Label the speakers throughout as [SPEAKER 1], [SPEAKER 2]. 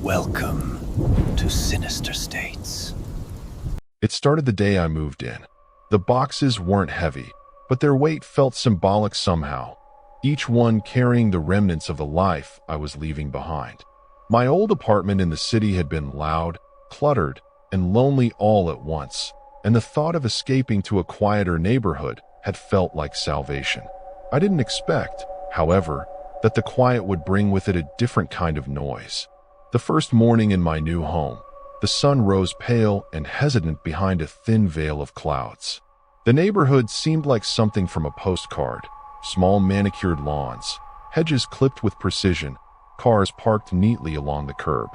[SPEAKER 1] Welcome to Sinister States.
[SPEAKER 2] It started the day I moved in. The boxes weren't heavy, but their weight felt symbolic somehow, each one carrying the remnants of the life I was leaving behind. My old apartment in the city had been loud, cluttered, and lonely all at once, and the thought of escaping to a quieter neighborhood had felt like salvation. I didn't expect, however, that the quiet would bring with it a different kind of noise. The first morning in my new home, the sun rose pale and hesitant behind a thin veil of clouds. The neighborhood seemed like something from a postcard: small manicured lawns, hedges clipped with precision, cars parked neatly along the curb.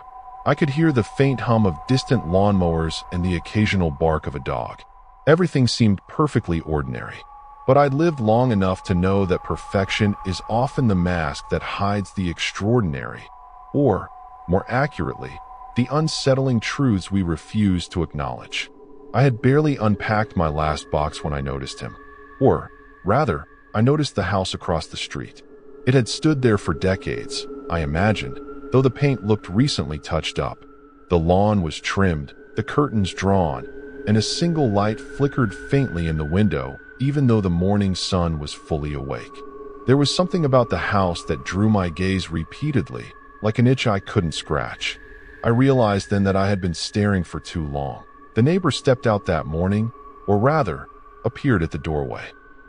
[SPEAKER 2] I could hear the faint hum of distant lawnmowers and the occasional bark of a dog. Everything seemed perfectly ordinary. But I'd lived long enough to know that perfection is often the mask that hides the extraordinary, or, more accurately, the unsettling truths we refuse to acknowledge. I had barely unpacked my last box when I noticed him. Or, rather, I noticed the house across the street. It had stood there for decades, I imagined, though the paint looked recently touched up. The lawn was trimmed, the curtains drawn, and a single light flickered faintly in the window, even though the morning sun was fully awake. There was something about the house that drew my gaze repeatedly, like an itch I couldn't scratch. I realized then that I had been staring for too long. The neighbor stepped out that morning, or rather, appeared at the doorway.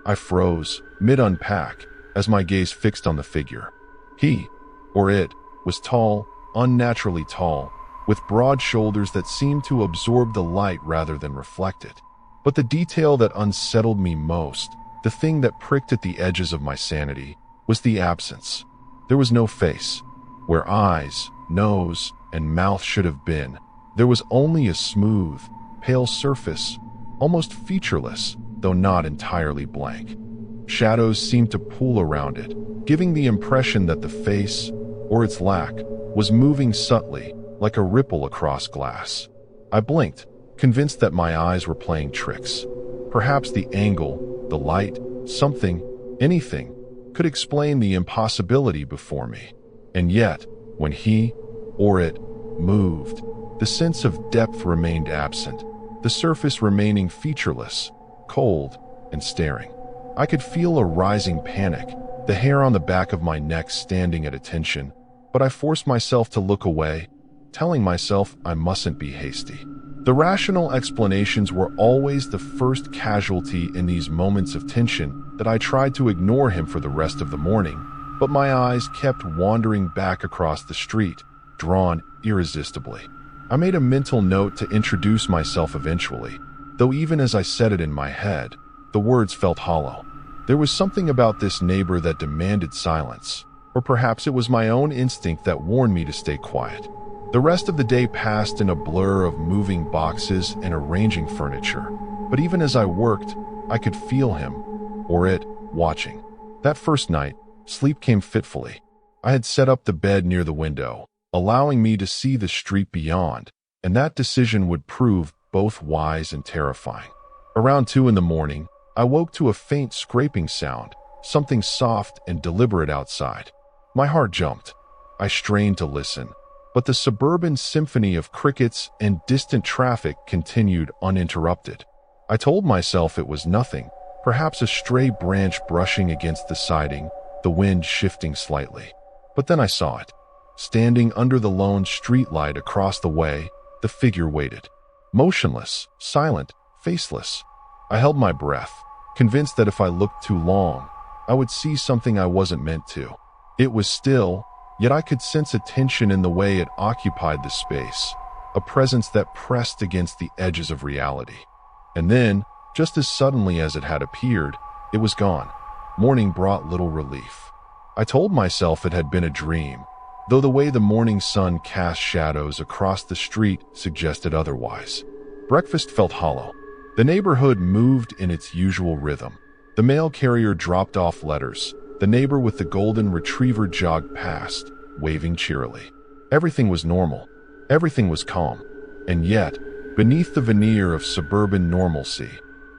[SPEAKER 2] I froze, mid-unpack, as my gaze fixed on the figure. He, or it, was tall, unnaturally tall, with broad shoulders that seemed to absorb the light rather than reflect it. But the detail that unsettled me most, the thing that pricked at the edges of my sanity, was the absence. There was no face. Where eyes, nose, and mouth should have been, there was only a smooth, pale surface, almost featureless, though not entirely blank. Shadows seemed to pool around it, giving the impression that the face, or its lack, was moving subtly, like a ripple across glass. I blinked, convinced that my eyes were playing tricks. Perhaps the angle, the light, something, anything, could explain the impossibility before me. And yet, when he, or it, moved, the sense of depth remained absent, the surface remaining featureless, cold, and staring. I could feel a rising panic, the hair on the back of my neck standing at attention, but I forced myself to look away, telling myself I mustn't be hasty. The rational explanations were always the first casualty in these moments of tension that I tried to ignore him for the rest of the morning, but my eyes kept wandering back across the street, drawn irresistibly. I made a mental note to introduce myself eventually, though even as I said it in my head, the words felt hollow. There was something about this neighbor that demanded silence, or perhaps it was my own instinct that warned me to stay quiet. The rest of the day passed in a blur of moving boxes and arranging furniture, but even as I worked, I could feel him, or it, watching. That first night, sleep came fitfully. I had set up the bed near the window, allowing me to see the street beyond, and that decision would prove both wise and terrifying. Around 2 in the morning, I woke to a faint scraping sound, something soft and deliberate outside. My heart jumped. I strained to listen, but the suburban symphony of crickets and distant traffic continued uninterrupted. I told myself it was nothing, perhaps a stray branch brushing against the siding, the wind shifting slightly. But then I saw it. Standing under the lone streetlight across the way, the figure waited. Motionless, silent, faceless. I held my breath, convinced that if I looked too long, I would see something I wasn't meant to. It was still, yet I could sense a tension in the way it occupied the space, a presence that pressed against the edges of reality. And then, just as suddenly as it had appeared, it was gone. Morning brought little relief. I told myself it had been a dream, though the way the morning sun cast shadows across the street suggested otherwise. Breakfast felt hollow. The neighborhood moved in its usual rhythm. The mail carrier dropped off letters. The neighbor with the golden retriever jogged past, waving cheerily. Everything was normal. Everything was calm. And yet, beneath the veneer of suburban normalcy,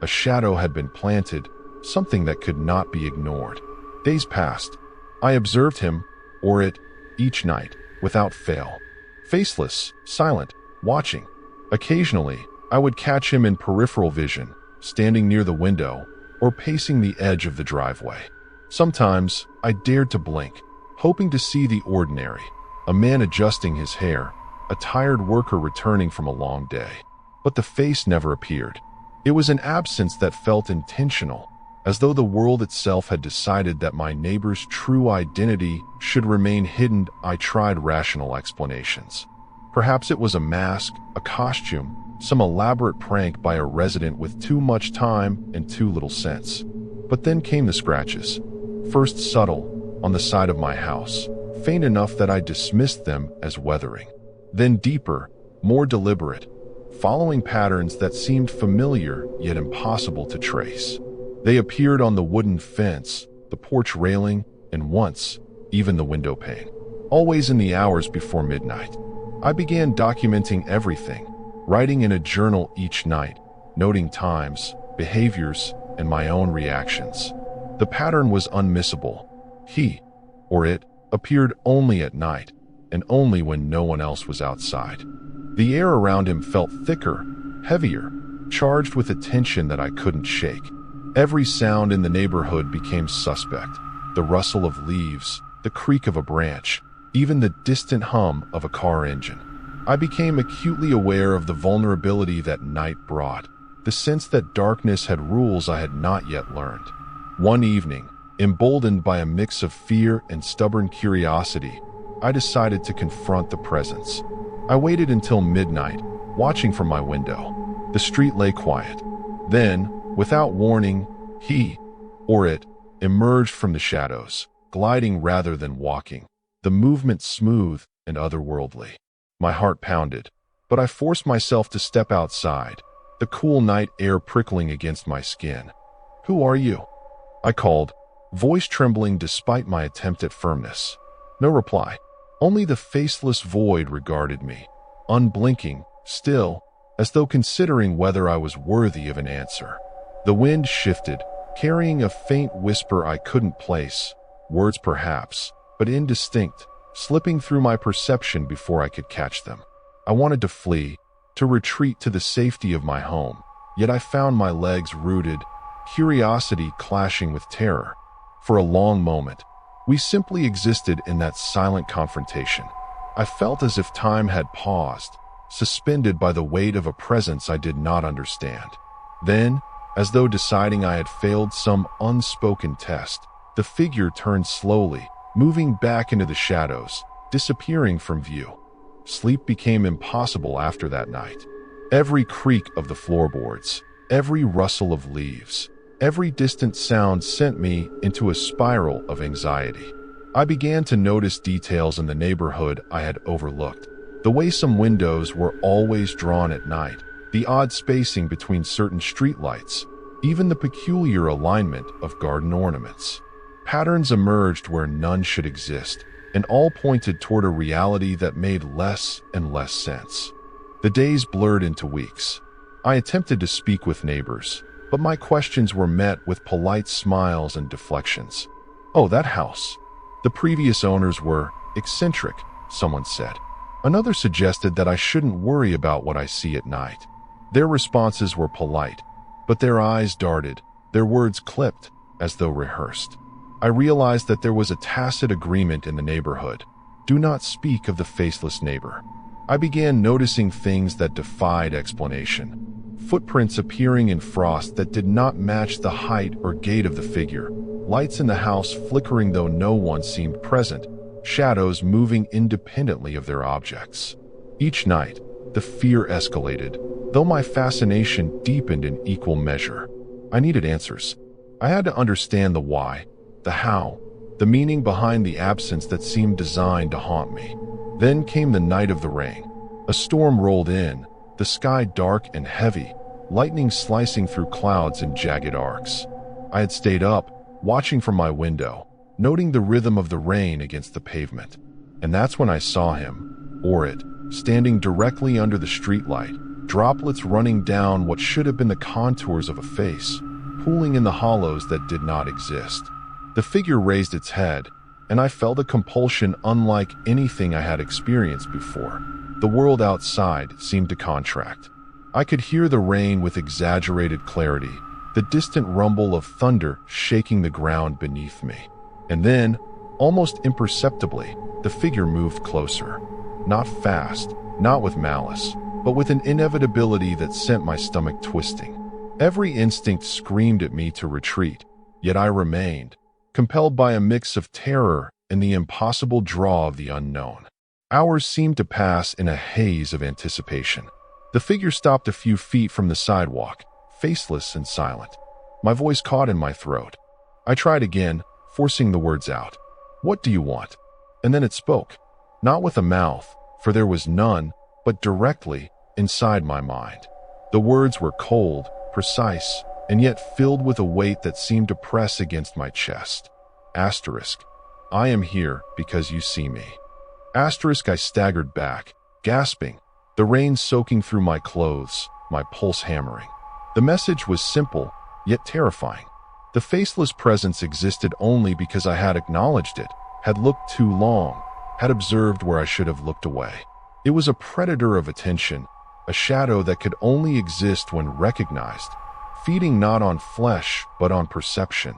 [SPEAKER 2] a shadow had been planted, something that could not be ignored. Days passed. I observed him, or it, each night, without fail. Faceless, silent, watching. Occasionally, I would catch him in peripheral vision, standing near the window or pacing the edge of the driveway. Sometimes, I dared to blink, hoping to see the ordinary, a man adjusting his hair, a tired worker returning from a long day. But the face never appeared. It was an absence that felt intentional, as though the world itself had decided that my neighbor's true identity should remain hidden. I tried rational explanations. Perhaps it was a mask, a costume, some elaborate prank by a resident with too much time and too little sense. But then came the scratches. First subtle, on the side of my house, faint enough that I dismissed them as weathering. Then deeper, more deliberate, following patterns that seemed familiar yet impossible to trace. They appeared on the wooden fence, the porch railing, and once, even the window pane. Always in the hours before midnight. I began documenting everything, writing in a journal each night, noting times, behaviors, and my own reactions. The pattern was unmissable. He, or it, appeared only at night, and only when no one else was outside. The air around him felt thicker, heavier, charged with a tension that I couldn't shake. Every sound in the neighborhood became suspect. The rustle of leaves, the creak of a branch, even the distant hum of a car engine. I became acutely aware of the vulnerability that night brought, the sense that darkness had rules I had not yet learned. One evening, emboldened by a mix of fear and stubborn curiosity, I decided to confront the presence. I waited until midnight, watching from my window. The street lay quiet. Then, without warning, he, or it, emerged from the shadows, gliding rather than walking, the movement smooth and otherworldly. My heart pounded, but I forced myself to step outside, the cool night air prickling against my skin. "Who are you?" I called, voice trembling despite my attempt at firmness. No reply. Only the faceless void regarded me, unblinking, still, as though considering whether I was worthy of an answer. The wind shifted, carrying a faint whisper I couldn't place, words perhaps, but indistinct, slipping through my perception before I could catch them. I wanted to flee, to retreat to the safety of my home, yet I found my legs rooted, curiosity clashing with terror. For a long moment, we simply existed in that silent confrontation. I felt as if time had paused, suspended by the weight of a presence I did not understand. Then, as though deciding I had failed some unspoken test, the figure turned slowly, moving back into the shadows, disappearing from view. Sleep became impossible after that night. Every creak of the floorboards, every rustle of leaves, every distant sound sent me into a spiral of anxiety. I began to notice details in the neighborhood I had overlooked. The way some windows were always drawn at night, the odd spacing between certain streetlights, even the peculiar alignment of garden ornaments. Patterns emerged where none should exist, and all pointed toward a reality that made less and less sense. The days blurred into weeks. I attempted to speak with neighbors, but my questions were met with polite smiles and deflections. "Oh, that house. The previous owners were eccentric," someone said. Another suggested that I shouldn't worry about what I see at night. Their responses were polite, but their eyes darted, their words clipped, as though rehearsed. I realized that there was a tacit agreement in the neighborhood. Do not speak of the faceless neighbor. I began noticing things that defied explanation. Footprints appearing in frost that did not match the height or gait of the figure. Lights in the house flickering though no one seemed present. Shadows moving independently of their objects. Each night, the fear escalated, though my fascination deepened in equal measure. I needed answers. I had to understand the why, the how, the meaning behind the absence that seemed designed to haunt me. Then came the night of the rain. A storm rolled in, the sky dark and heavy, lightning slicing through clouds in jagged arcs. I had stayed up, watching from my window, noting the rhythm of the rain against the pavement. And that's when I saw him, or it, standing directly under the streetlight, droplets running down what should have been the contours of a face, pooling in the hollows that did not exist. The figure raised its head, and I felt a compulsion unlike anything I had experienced before. The world outside seemed to contract. I could hear the rain with exaggerated clarity, the distant rumble of thunder shaking the ground beneath me. And then, almost imperceptibly, the figure moved closer. Not fast, not with malice, but with an inevitability that sent my stomach twisting. Every instinct screamed at me to retreat, yet I remained, compelled by a mix of terror and the impossible draw of the unknown. Hours seemed to pass in a haze of anticipation. The figure stopped a few feet from the sidewalk, faceless and silent. My voice caught in my throat. I tried again, forcing the words out. "What do you want?" And then it spoke. Not with a mouth, for there was none, but directly inside my mind. The words were cold, precise, and yet filled with a weight that seemed to press against my chest. Asterisk. I am here because you see me. Asterisk. I staggered back, gasping, the rain soaking through my clothes, my pulse hammering. The message was simple, yet terrifying. The faceless presence existed only because I had acknowledged it, had looked too long, had observed where I should have looked away. It was a predator of attention, a shadow that could only exist when recognized, feeding not on flesh but on perception.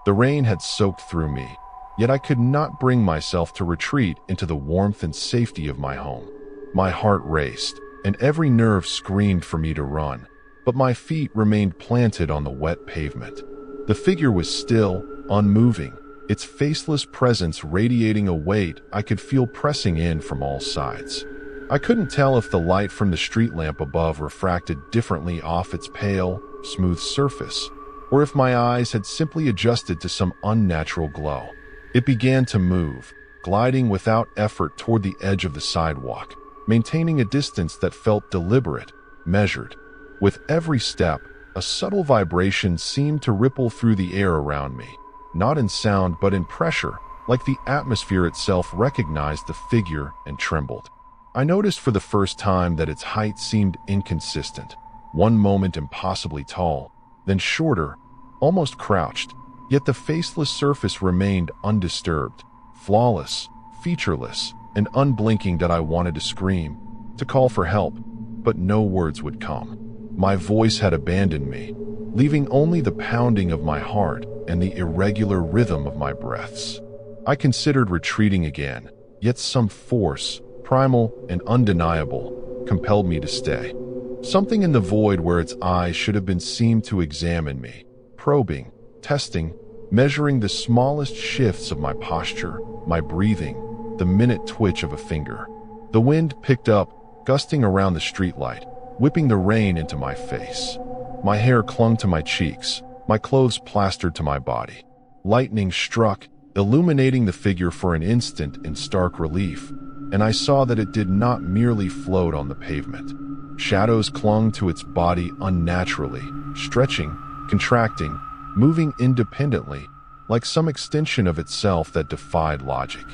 [SPEAKER 2] The rain had soaked through me, yet I could not bring myself to retreat into the warmth and safety of my home. My heart raced, and every nerve screamed for me to run, but my feet remained planted on the wet pavement. The figure was still, unmoving, its faceless presence radiating a weight I could feel pressing in from all sides. I couldn't tell if the light from the street lamp above refracted differently off its pale, smooth surface, or if my eyes had simply adjusted to some unnatural glow. It began to move, gliding without effort toward the edge of the sidewalk, maintaining a distance that felt deliberate, measured. With every step, a subtle vibration seemed to ripple through the air around me, not in sound but in pressure, like the atmosphere itself recognized the figure and trembled. I noticed for the first time that its height seemed inconsistent, one moment impossibly tall, then shorter, almost crouched, yet the faceless surface remained undisturbed, flawless, featureless, and unblinking. That I wanted to scream, to call for help, but no words would come. My voice had abandoned me, leaving only the pounding of my heart and the irregular rhythm of my breaths. I considered retreating again, yet some force, primal and undeniable, compelled me to stay. Something in the void where its eyes should have been seemed to examine me, probing, testing, measuring the smallest shifts of my posture, my breathing, the minute twitch of a finger. The wind picked up, gusting around the streetlight, whipping the rain into my face. My hair clung to my cheeks, my clothes plastered to my body. Lightning struck, illuminating the figure for an instant in stark relief, and I saw that it did not merely float on the pavement. Shadows clung to its body unnaturally, stretching, contracting, moving independently, like some extension of itself that defied logic.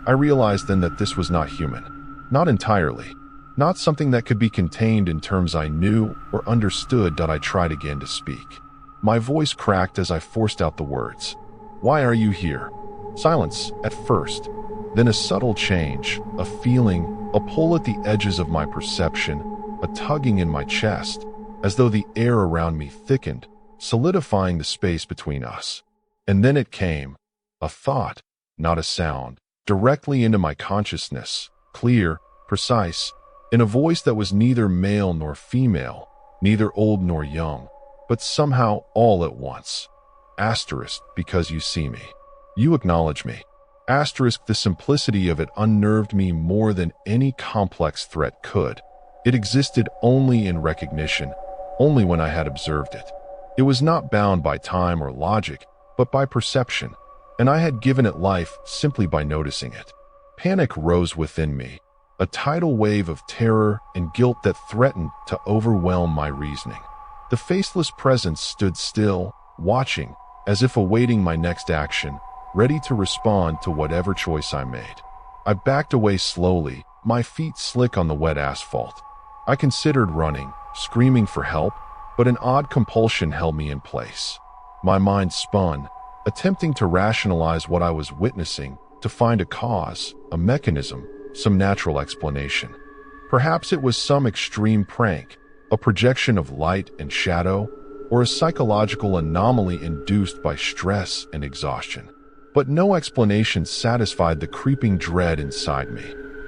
[SPEAKER 2] I realized then that this was not human. Not entirely. Not something that could be contained in terms I knew or understood. I tried again to speak. My voice cracked as I forced out the words. "Why are you here?" Silence at first, then a subtle change, a feeling, a pull at the edges of my perception, a tugging in my chest, as though the air around me thickened, solidifying the space between us. And then it came, a thought, not a sound, directly into my consciousness, clear, precise, in a voice that was neither male nor female, neither old nor young, but somehow all at once. Asterisk, because you see me. You acknowledge me. Asterisk, the simplicity of it unnerved me more than any complex threat could. It existed only in recognition, only when I had observed it. It was not bound by time or logic, but by perception, and I had given it life simply by noticing it. Panic rose within me, a tidal wave of terror and guilt that threatened to overwhelm my reasoning. The faceless presence stood still, watching, as if awaiting my next action, ready to respond to whatever choice I made. I backed away slowly, my feet slick on the wet asphalt. I considered running, screaming for help, but an odd compulsion held me in place. My mind spun, attempting to rationalize what I was witnessing, to find a cause, a mechanism, some natural explanation. Perhaps it was some extreme prank, a projection of light and shadow, or a psychological anomaly induced by stress and exhaustion. But no explanation satisfied the creeping dread inside me.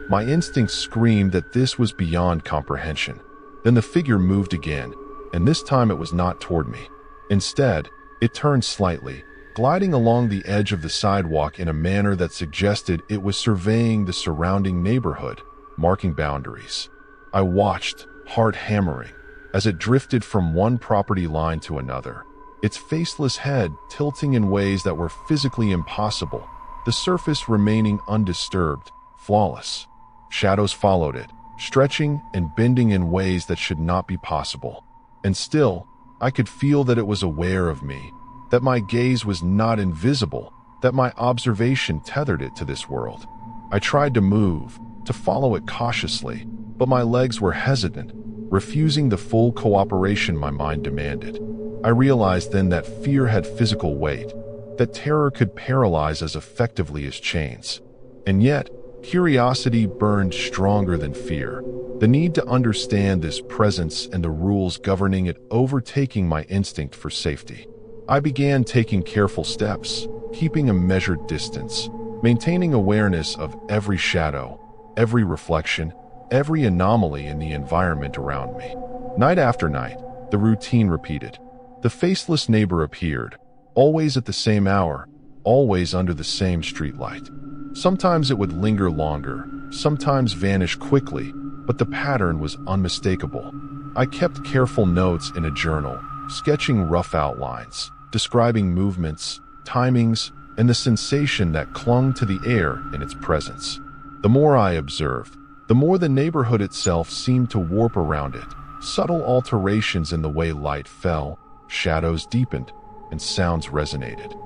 [SPEAKER 2] My instincts screamed that this was beyond comprehension. Then the figure moved again, and this time it was not toward me. Instead, it turned slightly, gliding along the edge of the sidewalk in a manner that suggested it was surveying the surrounding neighborhood, marking boundaries. I watched, heart hammering, as it drifted from one property line to another, its faceless head tilting in ways that were physically impossible, the surface remaining undisturbed, flawless. Shadows followed it, stretching and bending in ways that should not be possible. And still, I could feel that it was aware of me, that my gaze was not invisible, that my observation tethered it to this world. I tried to move, to follow it cautiously, but my legs were hesitant, refusing the full cooperation my mind demanded. I realized then that fear had physical weight, that terror could paralyze as effectively as chains. And yet, curiosity burned stronger than fear, the need to understand this presence and the rules governing it overtaking my instinct for safety. I began taking careful steps, keeping a measured distance, maintaining awareness of every shadow, every reflection, every anomaly in the environment around me. Night after night, the routine repeated. The faceless neighbor appeared, always at the same hour, always under the same streetlight. Sometimes it would linger longer, sometimes vanish quickly, but the pattern was unmistakable. I kept careful notes in a journal, sketching rough outlines, describing movements, timings, and the sensation that clung to the air in its presence. The more I observed, the more the neighborhood itself seemed to warp around it. Subtle alterations in the way light fell, shadows deepened, and sounds resonated.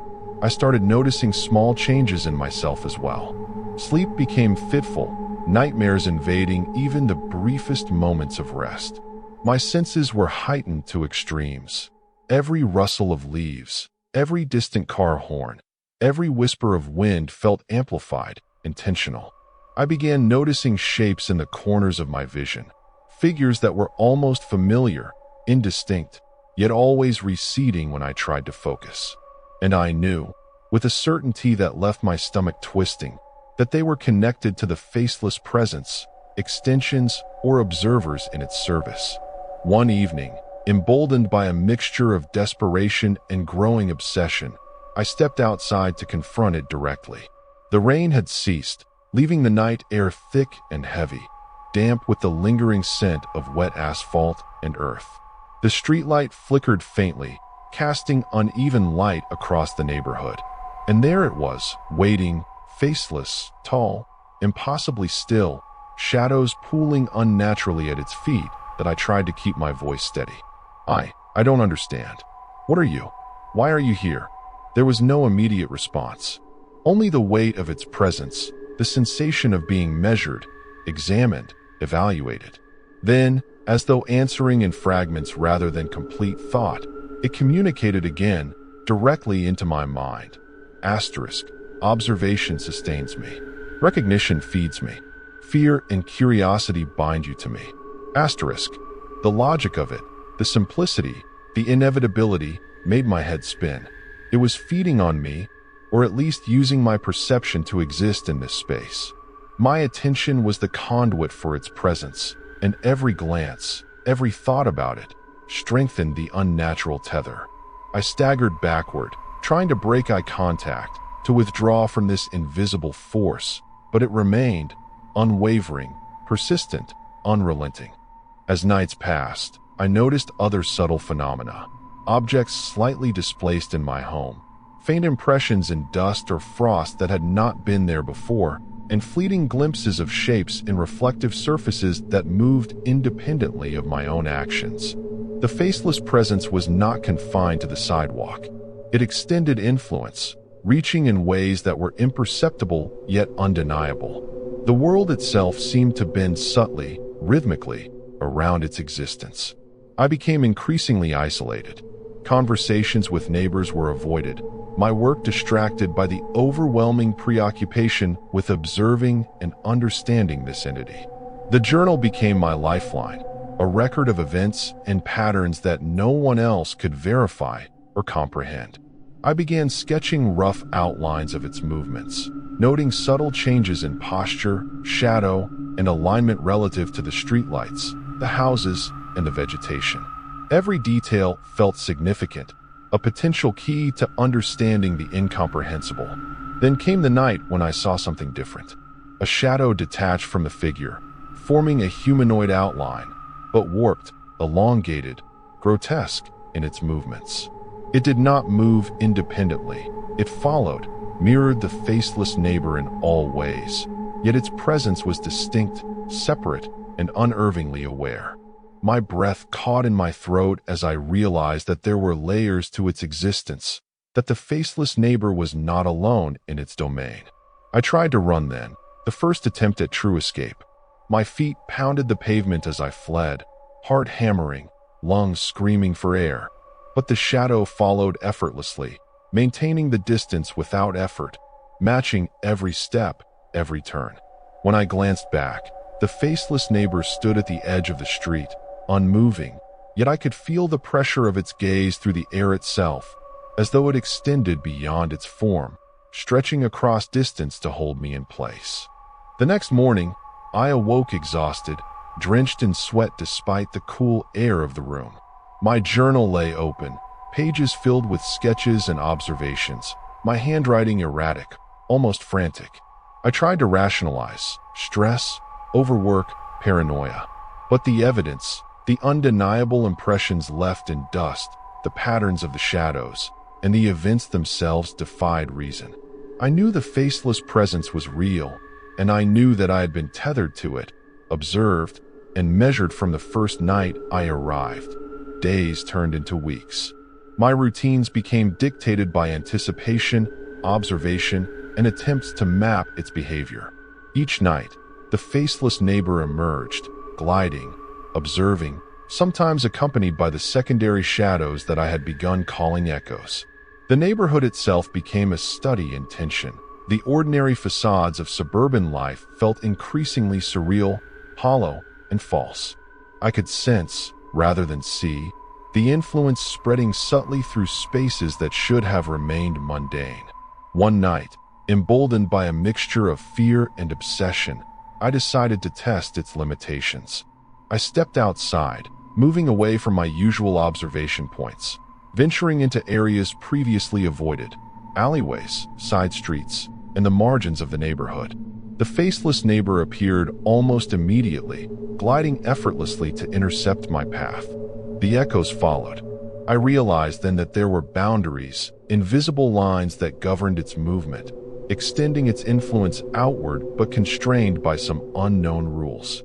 [SPEAKER 2] I started noticing small changes in myself as well. Sleep became fitful, nightmares invading even the briefest moments of rest. My senses were heightened to extremes. Every rustle of leaves, every distant car horn, every whisper of wind felt amplified, intentional. I began noticing shapes in the corners of my vision, figures that were almost familiar, indistinct, yet always receding when I tried to focus. And I knew, with a certainty that left my stomach twisting, that they were connected to the faceless presence, extensions, or observers in its service. One evening, emboldened by a mixture of desperation and growing obsession, I stepped outside to confront it directly. The rain had ceased, leaving the night air thick and heavy, damp with the lingering scent of wet asphalt and earth. The streetlight flickered faintly, casting uneven light across the neighborhood. And there it was, waiting, faceless, tall, impossibly still, shadows pooling unnaturally at its feet that I tried to keep my voice steady. I don't understand. What are you? Why are you here? There was no immediate response. Only the weight of its presence, the sensation of being measured, examined, evaluated. Then, as though answering in fragments rather than complete thought, it communicated again, directly into my mind. Asterisk, observation sustains me. Recognition feeds me. Fear and curiosity bind you to me. Asterisk, the logic of it, the simplicity, the inevitability made my head spin. It was feeding on me, or at least using my perception to exist in this space. My attention was the conduit for its presence, and every glance, every thought about it, strengthened the unnatural tether. I staggered backward, trying to break eye contact, to withdraw from this invisible force, but it remained, unwavering, persistent, unrelenting. As nights passed, I noticed other subtle phenomena. Objects slightly displaced in my home, faint impressions in dust or frost that had not been there before, and fleeting glimpses of shapes in reflective surfaces that moved independently of my own actions. The faceless presence was not confined to the sidewalk. It extended influence, reaching in ways that were imperceptible yet undeniable. The world itself seemed to bend subtly, rhythmically, around its existence. I became increasingly isolated. Conversations with neighbors were avoided. my work distracted by the overwhelming preoccupation with observing and understanding this entity. The journal became my lifeline, a record of events and patterns that no one else could verify or comprehend. I began sketching rough outlines of its movements, noting subtle changes in posture, shadow, and alignment relative to the streetlights, the houses, and the vegetation. Every detail felt significant, a potential key to understanding the incomprehensible. Then came the night when I saw something different. A shadow detached from the figure, forming a humanoid outline, but warped, elongated, grotesque in its movements. It did not move independently. It followed, mirrored the faceless neighbor in all ways, yet its presence was distinct, separate, and unnervingly aware. My breath caught in my throat as I realized that there were layers to its existence, that the faceless neighbor was not alone in its domain. I tried to run then, the first attempt at true escape. My feet pounded the pavement as I fled, heart hammering, lungs screaming for air. But the shadow followed effortlessly, maintaining the distance without effort, matching every step, every turn. When I glanced back, the faceless neighbor stood at the edge of the street, unmoving, yet I could feel the pressure of its gaze through the air itself, as though it extended beyond its form, stretching across distance to hold me in place. The next morning, I awoke exhausted, drenched in sweat despite the cool air of the room. My journal lay open, pages filled with sketches and observations, my handwriting erratic, almost frantic. I tried to rationalize stress, overwork, paranoia. But the evidence, the undeniable impressions left in dust, the patterns of the shadows, and the events themselves defied reason. I knew the faceless presence was real, and I knew that I had been tethered to it, observed, and measured from the first night I arrived. Days turned into weeks. My routines became dictated by anticipation, observation, and attempts to map its behavior. Each night, the faceless neighbor emerged, gliding, observing, sometimes accompanied by the secondary shadows that I had begun calling echoes. The neighborhood itself became a study in tension. The ordinary facades of suburban life felt increasingly surreal, hollow, and false. I could sense, rather than see, the influence spreading subtly through spaces that should have remained mundane. One night, emboldened by a mixture of fear and obsession, I decided to test its limitations. I stepped outside, moving away from my usual observation points, venturing into areas previously avoided, alleyways, side streets, and the margins of the neighborhood. The faceless neighbor appeared almost immediately, gliding effortlessly to intercept my path. The echoes followed. I realized then that there were boundaries, invisible lines that governed its movement, extending its influence outward but constrained by some unknown rules.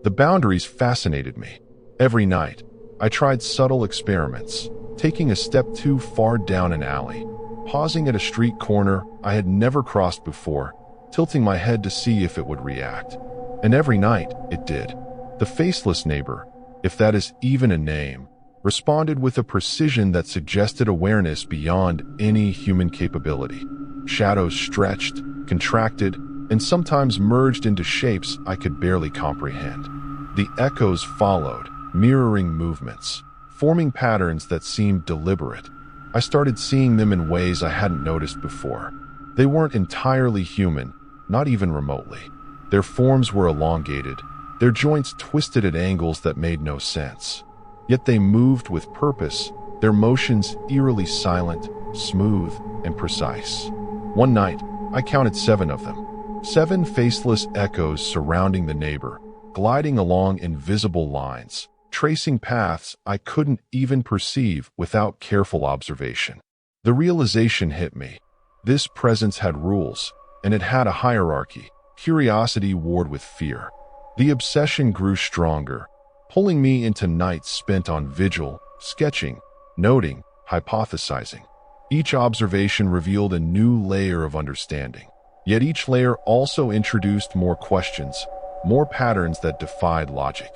[SPEAKER 2] The boundaries fascinated me. Every night, I tried subtle experiments, taking a step too far down an alley, pausing at a street corner I had never crossed before, tilting my head to see if it would react. And every night, it did. The faceless neighbor, if that is even a name, responded with a precision that suggested awareness beyond any human capability. Shadows stretched, contracted, and sometimes merged into shapes I could barely comprehend. The echoes followed, mirroring movements, forming patterns that seemed deliberate. I started seeing them in ways I hadn't noticed before. They weren't entirely human, not even remotely. Their forms were elongated, their joints twisted at angles that made no sense. Yet they moved with purpose, their motions eerily silent, smooth, and precise. One night, I counted 7 of them. 7 faceless echoes surrounding the neighbor, gliding along invisible lines, tracing paths I couldn't even perceive without careful observation. The realization hit me. This presence had rules, and it had a hierarchy. Curiosity warred with fear. The obsession grew stronger, pulling me into nights spent on vigil, sketching, noting, hypothesizing. Each observation revealed a new layer of understanding. Yet each layer also introduced more questions, more patterns that defied logic.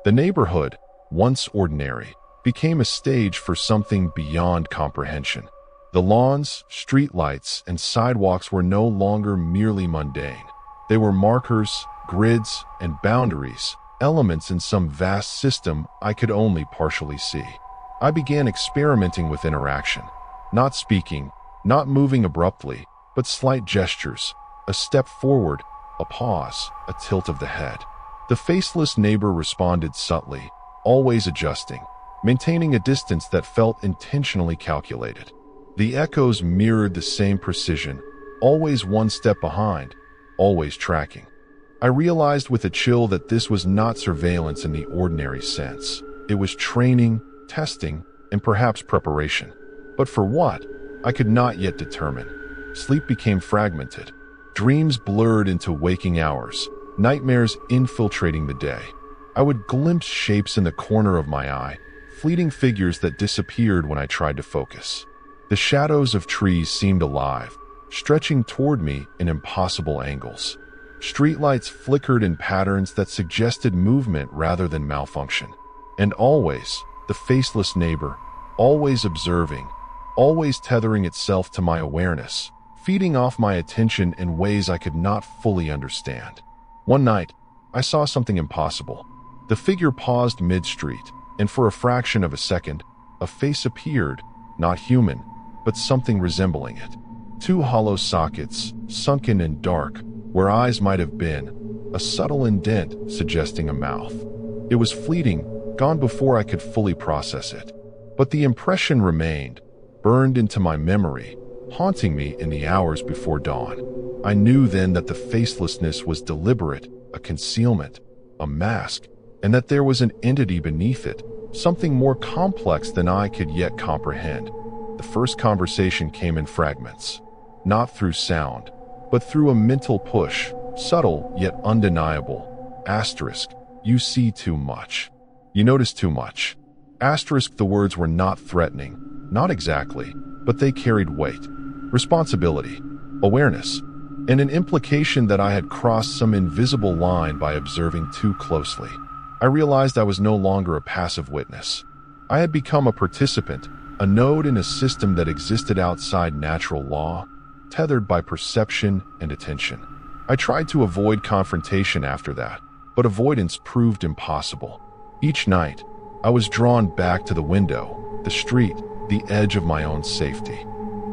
[SPEAKER 2] The neighborhood, once ordinary, became a stage for something beyond comprehension. The lawns, streetlights, and sidewalks were no longer merely mundane. They were markers, grids, and boundaries, elements in some vast system I could only partially see. I began experimenting with interaction, not speaking, not moving abruptly, but slight gestures, a step forward, a pause, a tilt of the head. The faceless neighbor responded subtly, always adjusting, maintaining a distance that felt intentionally calculated. The echoes mirrored the same precision, always one step behind, always tracking. I realized with a chill that this was not surveillance in the ordinary sense. It was training, testing, and perhaps preparation. But for what? I could not yet determine. Sleep became fragmented. Dreams blurred into waking hours, nightmares infiltrating the day. I would glimpse shapes in the corner of my eye, fleeting figures that disappeared when I tried to focus. The shadows of trees seemed alive, stretching toward me in impossible angles. Streetlights flickered in patterns that suggested movement rather than malfunction. And always, the faceless neighbor, always observing, always tethering itself to my awareness, feeding off my attention in ways I could not fully understand. One night, I saw something impossible. The figure paused mid-street, and for a fraction of a second, a face appeared, not human, but something resembling it. Two hollow sockets, sunken and dark, where eyes might have been, a subtle indent suggesting a mouth. It was fleeting, gone before I could fully process it. But the impression remained, burned into my memory, haunting me in the hours before dawn. I knew then that the facelessness was deliberate, a concealment, a mask, and that there was an entity beneath it, something more complex than I could yet comprehend. The first conversation came in fragments, not through sound, but through a mental push, subtle yet undeniable. Asterisk, you see too much. You notice too much. Asterisk, the words were not threatening, not exactly, but they carried weight, responsibility, awareness, and an implication that I had crossed some invisible line by observing too closely. I realized I was no longer a passive witness. I had become a participant, a node in a system that existed outside natural law, tethered by perception and attention. I tried to avoid confrontation after that, but avoidance proved impossible. Each night, I was drawn back to the window, the street, the edge of my own safety.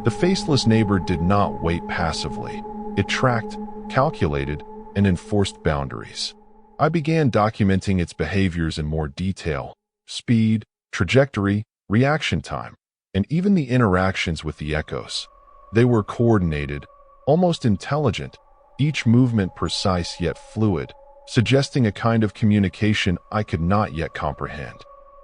[SPEAKER 2] The faceless neighbor did not wait passively. It tracked, calculated, and enforced boundaries. I began documenting its behaviors in more detail: speed, trajectory, reaction time, and even the interactions with the echoes. They were coordinated, almost intelligent, each movement precise yet fluid, suggesting a kind of communication I could not yet comprehend.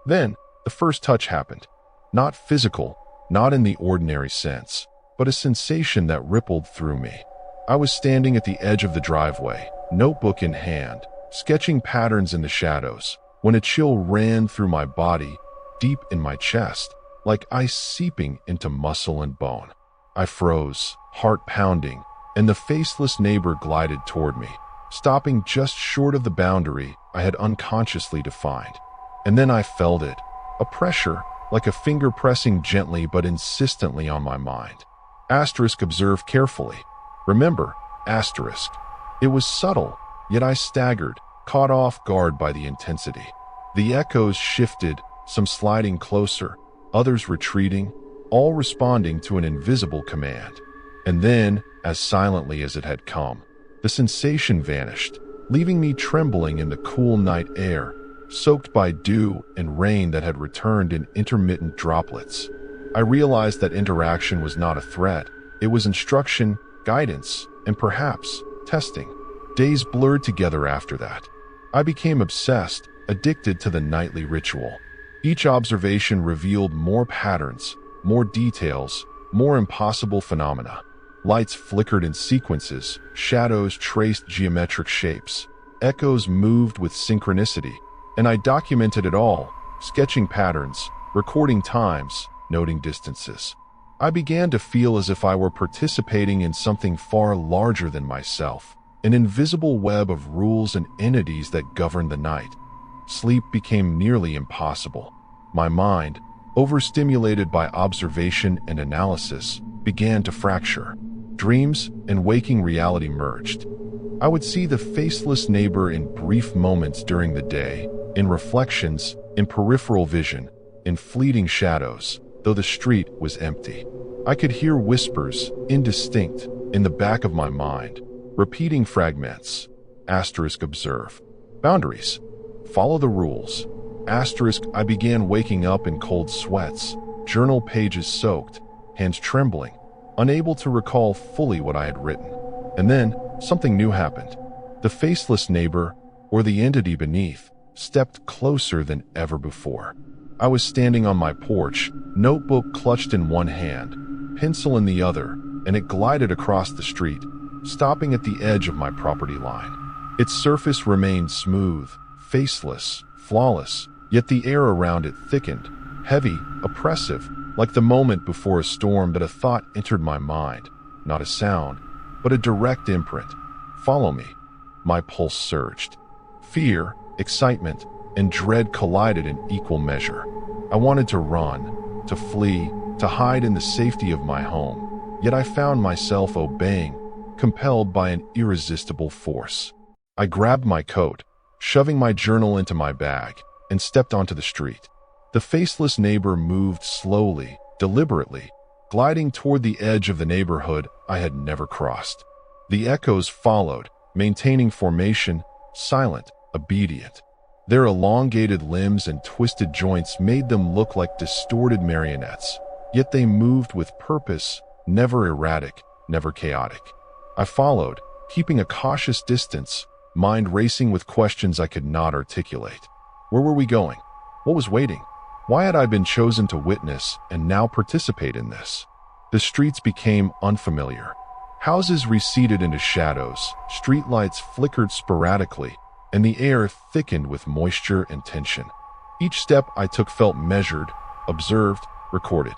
[SPEAKER 2] Then, the first touch happened. Not physical, not in the ordinary sense, but a sensation that rippled through me. I was standing at the edge of the driveway, notebook in hand, sketching patterns in the shadows, when a chill ran through my body, deep in my chest, like ice seeping into muscle and bone. I froze, heart pounding, and the faceless neighbor glided toward me, stopping just short of the boundary I had unconsciously defined. And then I felt it, a pressure, like a finger pressing gently but insistently on my mind. Asterisk, observe carefully. Remember, asterisk. It was subtle, yet I staggered, caught off guard by the intensity. The echoes shifted, some sliding closer, others retreating, all responding to an invisible command. And then, as silently as it had come, the sensation vanished, leaving me trembling in the cool night air, soaked by dew and rain that had returned in intermittent droplets. I realized that interaction was not a threat. It was instruction, guidance, and perhaps testing. Days blurred together after that. I became obsessed, addicted to the nightly ritual. Each observation revealed more patterns, more details, more impossible phenomena. Lights flickered in sequences, shadows traced geometric shapes, echoes moved with synchronicity, and I documented it all, sketching patterns, recording times, noting distances. I began to feel as if I were participating in something far larger than myself, an invisible web of rules and entities that governed the night. Sleep became nearly impossible. My mind, overstimulated by observation and analysis, began to fracture. Dreams and waking reality merged. I would see the faceless neighbor in brief moments during the day, in reflections, in peripheral vision, in fleeting shadows, though the street was empty. I could hear whispers, indistinct, in the back of my mind, repeating fragments. Observe. Boundaries. Follow the rules. I began waking up in cold sweats, journal pages soaked, hands trembling, unable to recall fully what I had written. And then, something new happened. The faceless neighbor, or the entity beneath, stepped closer than ever before. I was standing on my porch, notebook clutched in one hand, pencil in the other, and it glided across the street, stopping at the edge of my property line. Its surface remained smooth, faceless, flawless, yet the air around it thickened, heavy, oppressive, like the moment before a storm that a thought entered my mind, not a sound, but a direct imprint. Follow me. My pulse surged. Fear, excitement, and dread collided in equal measure. I wanted to run, to flee, to hide in the safety of my home, yet I found myself obeying, compelled by an irresistible force. I grabbed my coat, shoving my journal into my bag, and stepped onto the street. The faceless neighbor moved slowly, deliberately, gliding toward the edge of the neighborhood I had never crossed. The echoes followed, maintaining formation, silent, obedient. Their elongated limbs and twisted joints made them look like distorted marionettes, yet they moved with purpose, never erratic, never chaotic. I followed, keeping a cautious distance, mind racing with questions I could not articulate. Where were we going? What was waiting? Why had I been chosen to witness and now participate in this? The streets became unfamiliar. Houses receded into shadows, streetlights flickered sporadically, and the air thickened with moisture and tension. Each step I took felt measured, observed, recorded.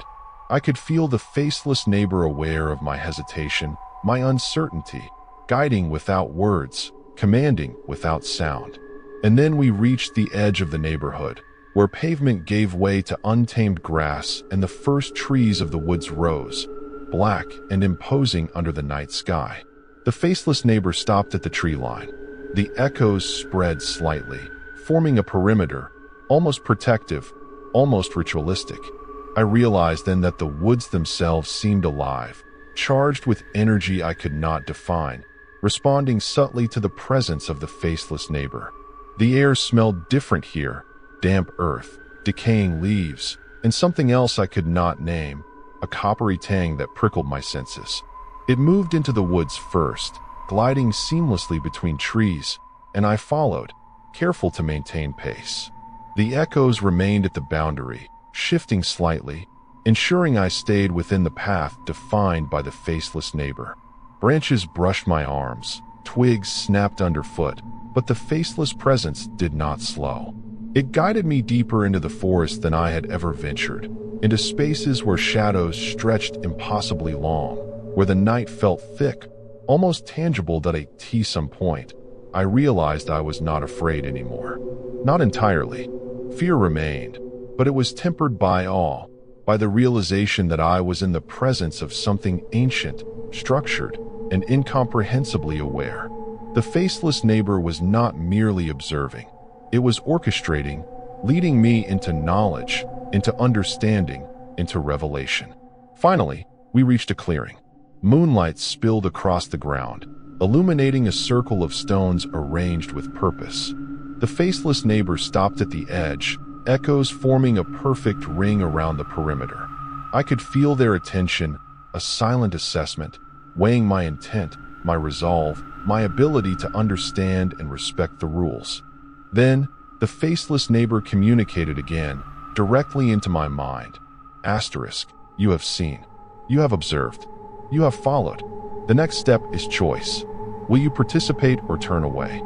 [SPEAKER 2] I could feel the faceless neighbor aware of my hesitation, my uncertainty, guiding without words, commanding without sound. And then we reached the edge of the neighborhood, where pavement gave way to untamed grass and the first trees of the woods rose, black and imposing under the night sky. The faceless neighbor stopped at the tree line. The echoes spread slightly, forming a perimeter, almost protective, almost ritualistic. I realized then that the woods themselves seemed alive, charged with energy I could not define, responding subtly to the presence of the faceless neighbor. The air smelled different here, damp earth, decaying leaves, and something else I could not name, a coppery tang that prickled my senses. It moved into the woods first, gliding seamlessly between trees, and I followed, careful to maintain pace. The echoes remained at the boundary, shifting slightly, ensuring I stayed within the path defined by the faceless neighbor. Branches brushed my arms, twigs snapped underfoot, but the faceless presence did not slow. It guided me deeper into the forest than I had ever ventured, into spaces where shadows stretched impossibly long, where the night felt thick, almost tangible that at some point, I realized I was not afraid anymore. Not entirely. Fear remained, but it was tempered by awe, by the realization that I was in the presence of something ancient, structured, and incomprehensibly aware. The faceless neighbor was not merely observing. It was orchestrating, leading me into knowledge, into understanding, into revelation. Finally, we reached a clearing. Moonlight spilled across the ground, illuminating a circle of stones arranged with purpose. The faceless neighbor stopped at the edge, echoes forming a perfect ring around the perimeter. I could feel their attention, a silent assessment, weighing my intent, my resolve, my ability to understand and respect the rules. Then, the faceless neighbor communicated again, directly into my mind. You have seen. You have observed. You have followed. The next step is choice. Will you participate or turn away?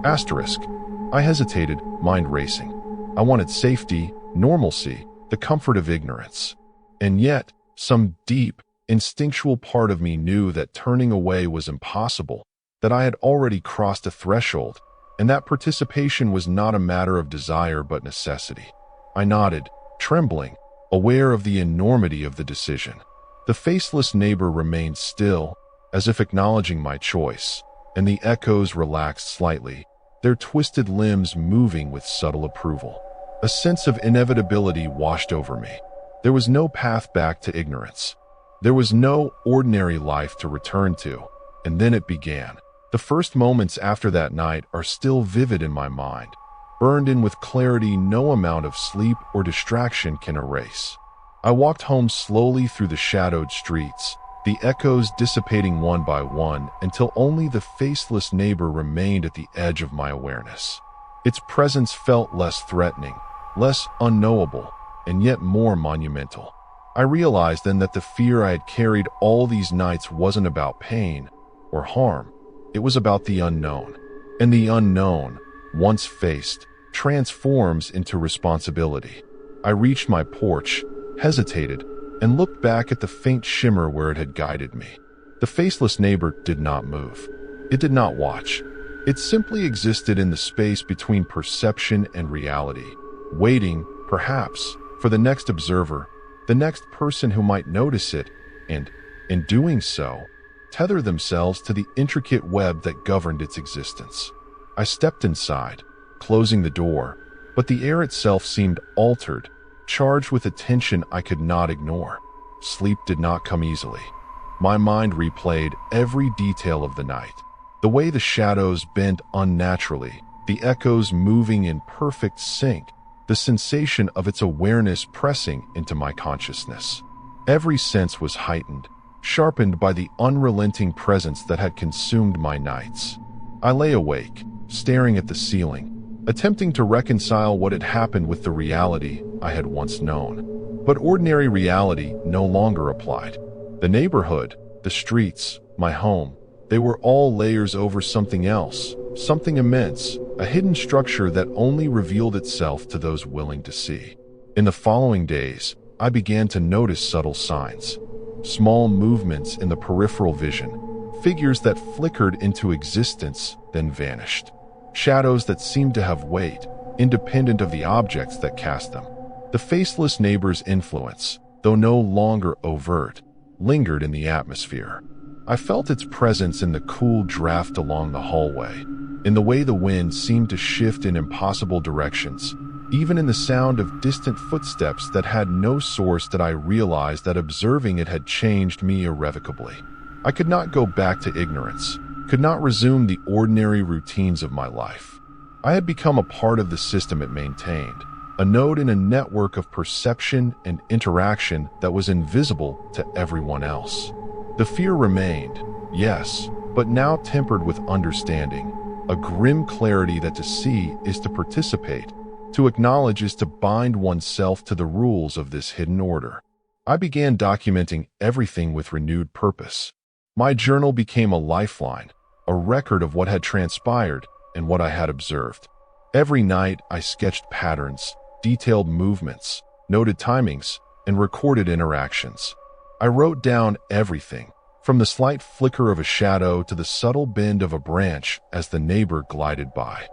[SPEAKER 2] I hesitated, mind racing. I wanted safety, normalcy, the comfort of ignorance. And yet, some deep, instinctual part of me knew that turning away was impossible, that I had already crossed a threshold, and that participation was not a matter of desire but necessity. I nodded, trembling, aware of the enormity of the decision. The faceless neighbor remained still, as if acknowledging my choice, and the echoes relaxed slightly, their twisted limbs moving with subtle approval. A sense of inevitability washed over me. There was no path back to ignorance. There was no ordinary life to return to, and then it began. The first moments after that night are still vivid in my mind, burned in with clarity no amount of sleep or distraction can erase. I walked home slowly through the shadowed streets, the echoes dissipating one by one until only the faceless neighbor remained at the edge of my awareness. Its presence felt less threatening, less unknowable, and yet more monumental. I realized then that the fear I had carried all these nights wasn't about pain or harm. It was about the unknown. And the unknown, once faced, transforms into responsibility. I reached my porch, hesitated, and looked back at the faint shimmer where it had guided me. The faceless neighbor did not move. It did not watch. It simply existed in the space between perception and reality, waiting, perhaps, for the next observer, the next person who might notice it, and, in doing so, tether themselves to the intricate web that governed its existence. I stepped inside, closing the door, but the air itself seemed altered, charged with a tension I could not ignore. Sleep did not come easily. My mind replayed every detail of the night. The way the shadows bent unnaturally, the echoes moving in perfect sync, the sensation of its awareness pressing into my consciousness. Every sense was heightened, sharpened by the unrelenting presence that had consumed my nights. I lay awake, staring at the ceiling, attempting to reconcile what had happened with the reality I had once known. But ordinary reality no longer applied. The neighborhood, the streets, my home, they were all layers over something else, something immense, a hidden structure that only revealed itself to those willing to see. In the following days, I began to notice subtle signs, small movements in the peripheral vision, figures that flickered into existence, then vanished. Shadows that seemed to have weight, independent of the objects that cast them. The faceless neighbor's influence, though no longer overt, lingered in the atmosphere. I felt its presence in the cool draft along the hallway, in the way the wind seemed to shift in impossible directions, even in the sound of distant footsteps that had no source. That I realized that observing it had changed me irrevocably. I could not go back to ignorance, could not resume the ordinary routines of my life. I had become a part of the system it maintained, a node in a network of perception and interaction that was invisible to everyone else. The fear remained, yes, but now tempered with understanding, a grim clarity that to see is to participate, to acknowledge is to bind oneself to the rules of this hidden order. I began documenting everything with renewed purpose. My journal became a lifeline, a record of what had transpired and what I had observed. Every night I sketched patterns, detailed movements, noted timings, and recorded interactions. I wrote down everything, from the slight flicker of a shadow to the subtle bend of a branch as the neighbor glided by.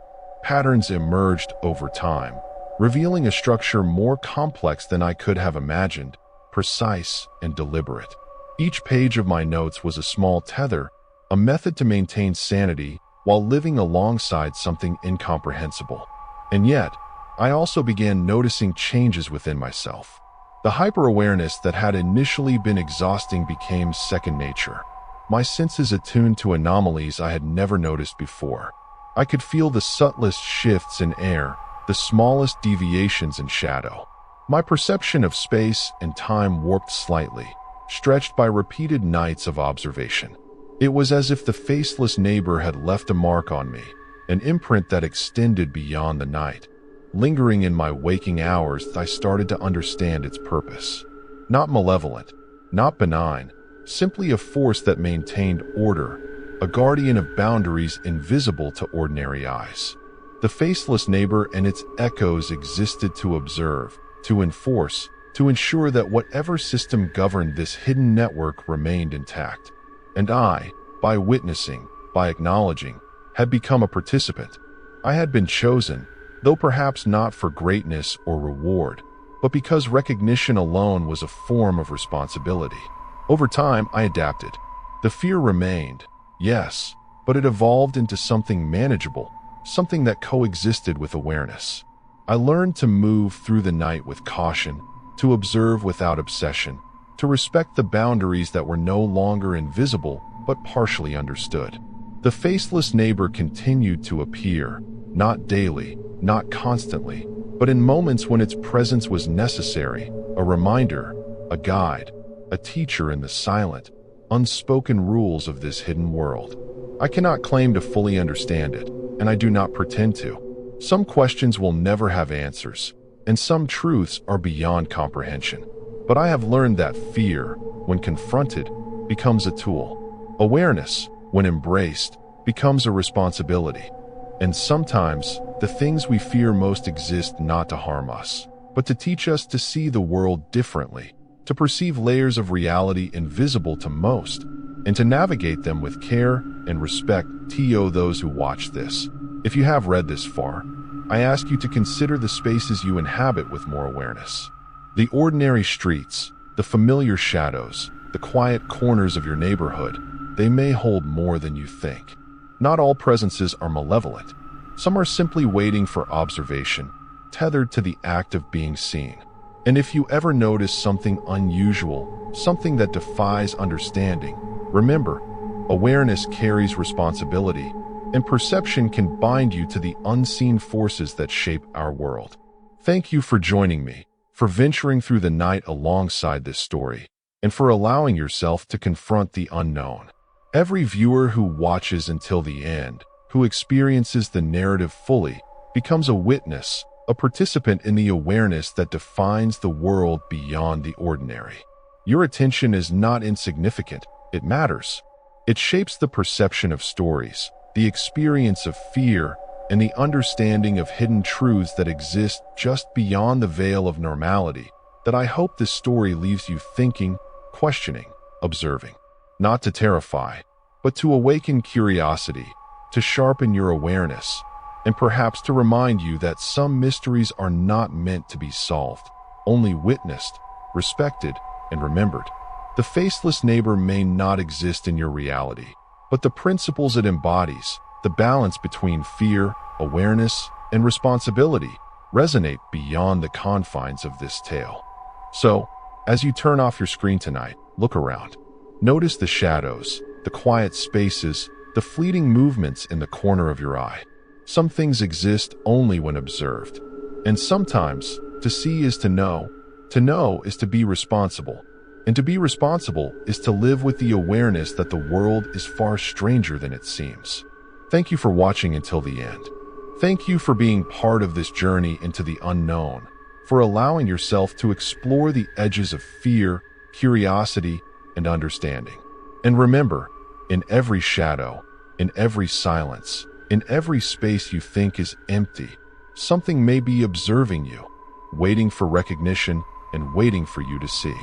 [SPEAKER 2] Patterns emerged over time, revealing a structure more complex than I could have imagined, precise and deliberate. Each page of my notes was a small tether, a method to maintain sanity while living alongside something incomprehensible. And yet, I also began noticing changes within myself. The hyper-awareness that had initially been exhausting became second nature. My senses attuned to anomalies I had never noticed before. I could feel the subtlest shifts in air, the smallest deviations in shadow. My perception of space and time warped slightly, stretched by repeated nights of observation. It was as if the faceless neighbor had left a mark on me, an imprint that extended beyond the night. Lingering in my waking hours, I started to understand its purpose. Not malevolent, not benign, simply a force that maintained order, a guardian of boundaries invisible to ordinary eyes. The faceless neighbor and its echoes existed to observe, to enforce, to ensure that whatever system governed this hidden network remained intact. And I, by witnessing, by acknowledging, had become a participant. I had been chosen, though perhaps not for greatness or reward, but because recognition alone was a form of responsibility. Over time, I adapted. The fear remained, yes, but it evolved into something manageable, something that coexisted with awareness. I learned to move through the night with caution, to observe without obsession, to respect the boundaries that were no longer invisible but partially understood. The faceless neighbor continued to appear, not daily, not constantly, but in moments when its presence was necessary, a reminder, a guide, a teacher in the silent, unspoken rules of this hidden world. I cannot claim to fully understand it, and I do not pretend to. Some questions will never have answers, and some truths are beyond comprehension. But I have learned that fear, when confronted, becomes a tool. Awareness, when embraced, becomes a responsibility. And sometimes, the things we fear most exist not to harm us, but to teach us to see the world differently, to perceive layers of reality invisible to most, and to navigate them with care and respect. To those who watch this, if you have read this far, I ask you to consider the spaces you inhabit with more awareness. The ordinary streets, the familiar shadows, the quiet corners of your neighborhood, they may hold more than you think. Not all presences are malevolent. Some are simply waiting for observation, tethered to the act of being seen. And if you ever notice something unusual, something that defies understanding, remember, awareness carries responsibility, and perception can bind you to the unseen forces that shape our world. Thank you for joining me, for venturing through the night alongside this story, and for allowing yourself to confront the unknown. Every viewer who watches until the end, who experiences the narrative fully, becomes a witness, a participant in the awareness that defines the world beyond the ordinary. Your attention is not insignificant, it matters. It shapes the perception of stories, the experience of fear, and the understanding of hidden truths that exist just beyond the veil of normality, that I hope this story leaves you thinking, questioning, observing. Not to terrify, but to awaken curiosity, to sharpen your awareness, and perhaps to remind you that some mysteries are not meant to be solved, only witnessed, respected, and remembered. The faceless neighbor may not exist in your reality, but the principles it embodies, the balance between fear, awareness, and responsibility, resonate beyond the confines of this tale. So, as you turn off your screen tonight, look around. Notice the shadows, the quiet spaces, the fleeting movements in the corner of your eye. Some things exist only when observed. And sometimes, to see is to know is to be responsible. And to be responsible is to live with the awareness that the world is far stranger than it seems. Thank you for watching until the end. Thank you for being part of this journey into the unknown, for allowing yourself to explore the edges of fear, curiosity, and understanding. And remember, in every shadow, in every silence, in every space you think is empty, something may be observing you, waiting for recognition and waiting for you to see.